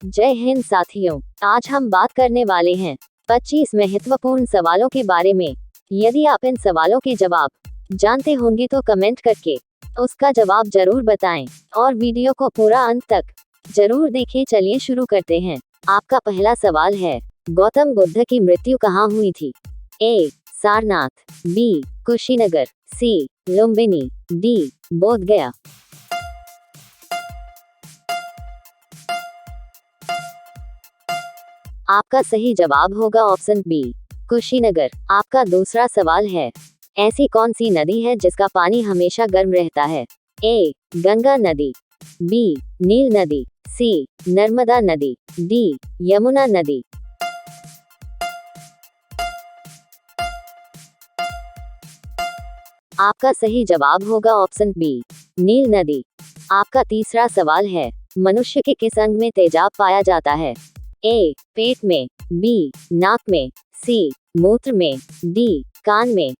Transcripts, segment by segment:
जय हिंद साथियों, आज हम बात करने वाले हैं 25 महत्वपूर्ण सवालों के बारे में। यदि आप इन सवालों के जवाब जानते होंगे तो कमेंट करके उसका जवाब जरूर बताएं और वीडियो को पूरा अंत तक जरूर देखें। चलिए शुरू करते हैं। आपका पहला सवाल है, गौतम बुद्ध की मृत्यु कहाँ हुई थी? ए. सारनाथ, बी. कुशीनगर, सी. लुम्बिनी, डी. बोधगया। आपका सही जवाब होगा ऑप्शन बी, कुशीनगर। आपका दूसरा सवाल है, ऐसी कौन सी नदी है जिसका पानी हमेशा गर्म रहता है? ए. गंगा नदी, बी. नील नदी, सी. नर्मदा नदी, डी. यमुना नदी। आपका सही जवाब होगा ऑप्शन बी, नील नदी। आपका तीसरा सवाल है, मनुष्य के किस अंग में तेजाब पाया जाता है? ए. पेट में, बी. नाक में, सी. मूत्र में, डी. कान में।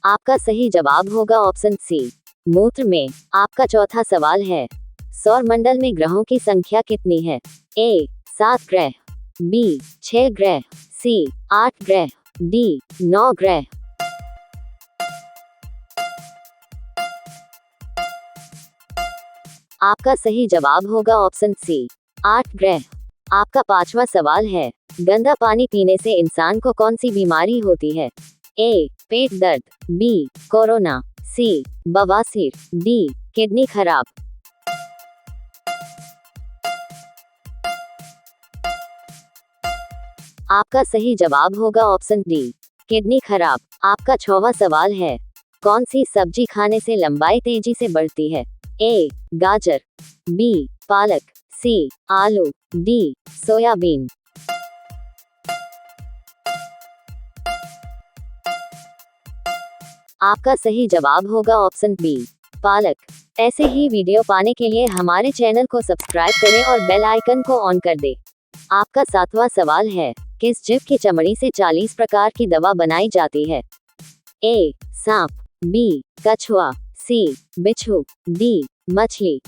आपका सही जवाब होगा ऑप्शन सी, मूत्र में। आपका चौथा सवाल है, सौर मंडल में ग्रहों की संख्या कितनी है? ए. 7 ग्रह, बी. 6 ग्रह, सी. 8 ग्रह, डी. 9 ग्रह। आपका सही जवाब होगा ऑप्शन सी, 8 ग्रह। आपका पांचवा सवाल है, गंदा पानी पीने से इंसान को कौन सी बीमारी होती है? ए. पेट दर्द, बी. कोरोना, सी. बवासीर, डी. किडनी खराब। आपका सही जवाब होगा ऑप्शन डी, किडनी खराब। आपका छठवां सवाल है, कौन सी सब्जी खाने से लंबाई तेजी से बढ़ती है? ए. गाजर, बी. पालक, सी. आलू, डी. सोयाबीन। आपका सही जवाब होगा ऑप्शन बी, पालक। ऐसे ही वीडियो पाने के लिए हमारे चैनल को सब्सक्राइब करें और बेल आइकन को ऑन कर दें। आपका सातवां सवाल है, किस जीव की चमड़ी से 40 प्रकार की दवा बनाई जाती है? ए. सांप, बी. कछुआ, सी. बिच्छू, डी. मछली।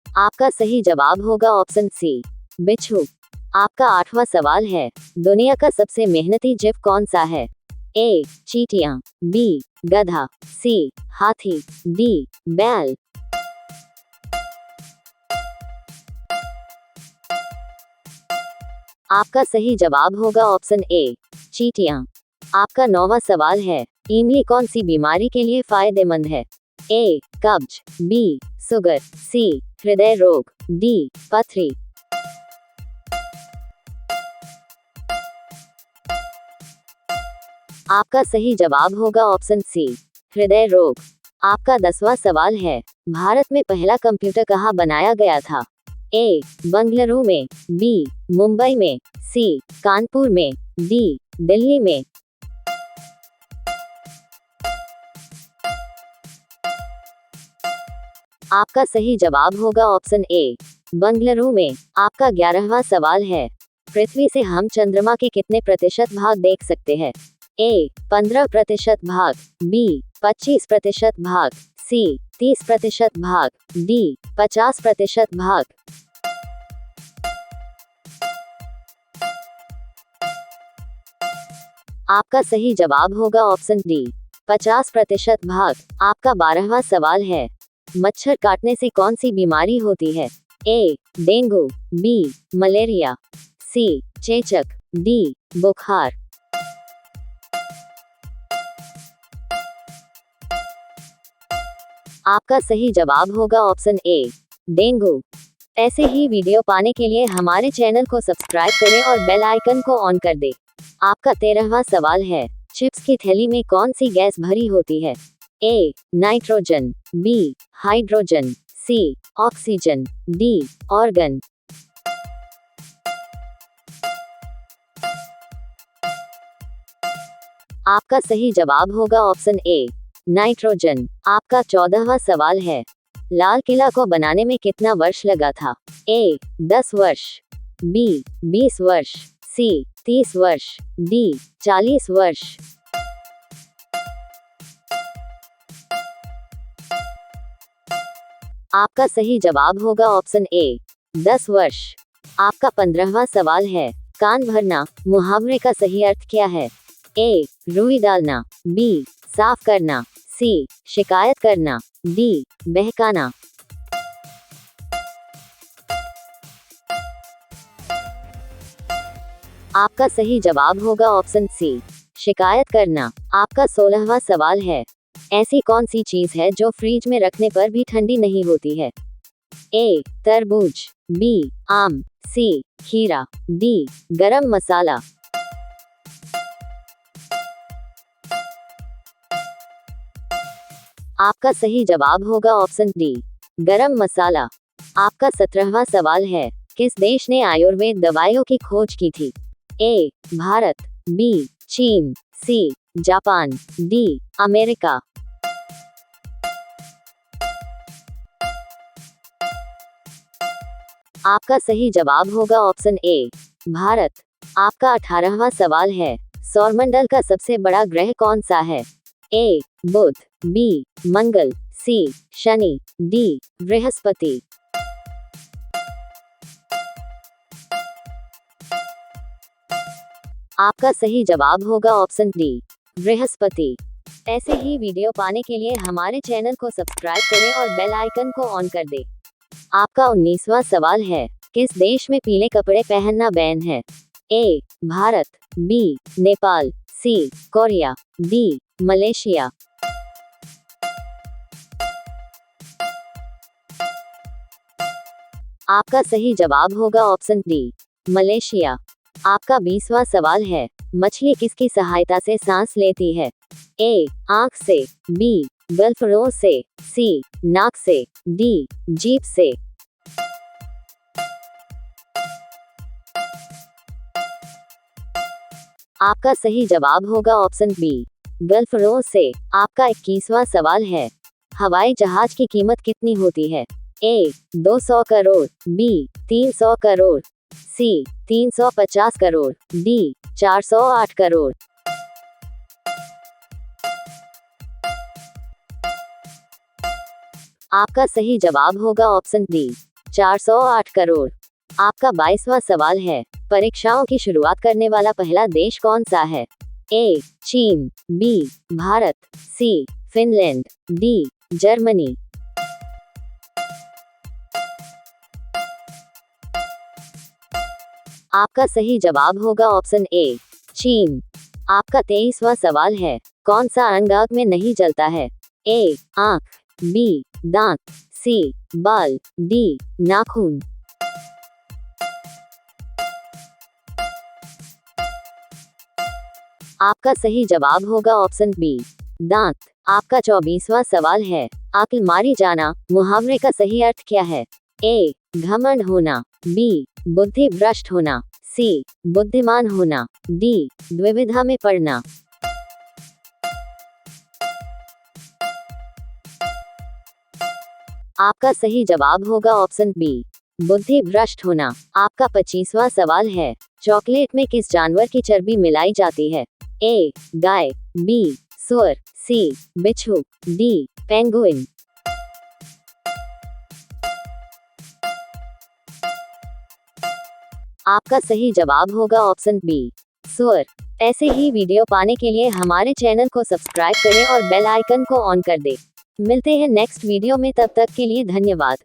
आपका सही जवाब होगा ऑप्शन सी, बिच्छू। आपका आठवां सवाल है, दुनिया का सबसे मेहनती जीव कौन सा है? ए. चींटियां, बी. गधा, सी. हाथी, डी. बैल। आपका सही जवाब होगा ऑप्शन ए, चींटियां। आपका नौवां सवाल है, इमली कौन सी बीमारी के लिए फायदेमंद है? ए. कब्ज, बी. शुगर, सी. हृदय रोग, डी. पथरी। आपका सही जवाब होगा ऑप्शन सी, हृदय रोग। आपका 10वां सवाल है, भारत में पहला कंप्यूटर कहाँ बनाया गया था? ए. बंगलुरु में, बी. मुंबई में, सी. कानपुर में, डी. दिल्ली में। आपका सही जवाब होगा ऑप्शन ए, बंगलुरु में। आपका 11वां सवाल है, पृथ्वी से हम चंद्रमा के कितने प्रतिशत भाग देख सकते हैं? ए. 15% भाग, बी. 25% भाग, सी. 30% भाग, डी. 50% भाग। आपका सही जवाब होगा ऑप्शन डी, 50% भाग। आपका 12वां सवाल है, मच्छर काटने से कौन सी बीमारी होती है? A. Dengue, B. Malaria, C. चेचक, डी. बुखार। आपका सही जवाब होगा ऑप्शन ए, डेंगू। ऐसे ही वीडियो पाने के लिए हमारे चैनल को सब्सक्राइब करें और बेल आइकन को ऑन कर दें। आपका 13वां सवाल है, चिप्स की थैली में कौन सी गैस भरी होती है? A. Nitrogen, B. Hydrogen, C. Oxygen, D. Argon. आपका सही जवाब होगा ऑप्शन ए, नाइट्रोजन। आपका 14वां सवाल है, लाल किला को बनाने में कितना वर्ष लगा था? ए. 10 वर्ष, बी. 20 वर्ष, सी 30 वर्ष, डी 40 वर्ष। आपका सही जवाब होगा ऑप्शन ए 10 वर्ष। आपका 15वां सवाल है, कान भरना मुहावरे का सही अर्थ क्या है? ए रुई डालना, बी साफ करना, सी शिकायत करना, डी बहकाना। आपका सही जवाब होगा ऑप्शन सी शिकायत करना। आपका 16वां सवाल है, ऐसी कौन सी चीज है जो फ्रिज में रखने पर भी ठंडी नहीं होती है? ए तरबूज, बी आम, सी खीरा, डी गरम मसाला। आपका सही जवाब होगा ऑप्शन डी गरम मसाला। आपका 17वां सवाल है, किस देश ने आयुर्वेद दवाइयों की खोज की थी? ए भारत, बी चीन, सी जापान, डी अमेरिका। आपका सही जवाब होगा ऑप्शन ए भारत। आपका 18वां सवाल है, सौरमंडल का सबसे बड़ा ग्रह कौन सा है? ए बुध, बी मंगल, सी शनि, डी बृहस्पति। आपका सही जवाब होगा ऑप्शन डी बृहस्पति। ऐसे ही वीडियो पाने के लिए हमारे चैनल को सब्सक्राइब करें और बेल आइकन को ऑन कर दें। आपका 19वां सवाल है, किस देश में पीले कपड़े पहनना बैन है? ए भारत, बी नेपाल, सी कोरिया, डी मलेशिया। आपका सही जवाब होगा ऑप्शन डी मलेशिया। आपका 20वां सवाल है, मछली किसकी सहायता से सांस लेती है? ए आंख से, बी गलफड़ों से, सी नाक से, डी जीभ से। आपका सही जवाब होगा ऑप्शन बी गलफड़ों से। आपका 21वां सवाल है, हवाई जहाज की कीमत कितनी होती है? ए 200 करोड़, बी 300 करोड़, सी 350 करोड़, डी 408 करोड़। आपका सही जवाब होगा ऑप्शन डी 408 करोड़। आपका 22वां सवाल है, परीक्षाओं की शुरुआत करने वाला पहला देश कौन सा है? ए चीन, बी भारत, सी फिनलैंड, डी जर्मनी। आपका सही जवाब होगा ऑप्शन ए चीन। आपका 23वां सवाल है, कौन सा अंग आग में नहीं जलता है? ए आंख, बी दांत, सी बाल, डी नाखून। आपका सही जवाब होगा ऑप्शन बी दांत। आपका 24वां सवाल है, अक्ल मारी जाना मुहावरे का सही अर्थ क्या है? ए घमंड होना, बी बुद्धि भ्रष्ट होना, सी बुद्धिमान होना, डी द्विविधा में पढ़ना। आपका सही जवाब होगा ऑप्शन बी बुद्धि भ्रष्ट होना। आपका 25वां सवाल है, चॉकलेट में किस जानवर की चर्बी मिलाई जाती है? ए गाय, बी सुअर, सी बिच्छू, डी पेंगुइन। आपका सही जवाब होगा ऑप्शन बी सुअर। ऐसे ही वीडियो पाने के लिए हमारे चैनल को सब्सक्राइब करें और बेल आइकन को ऑन कर दें। मिलते हैं नेक्स्ट वीडियो में, तब तक के लिए धन्यवाद।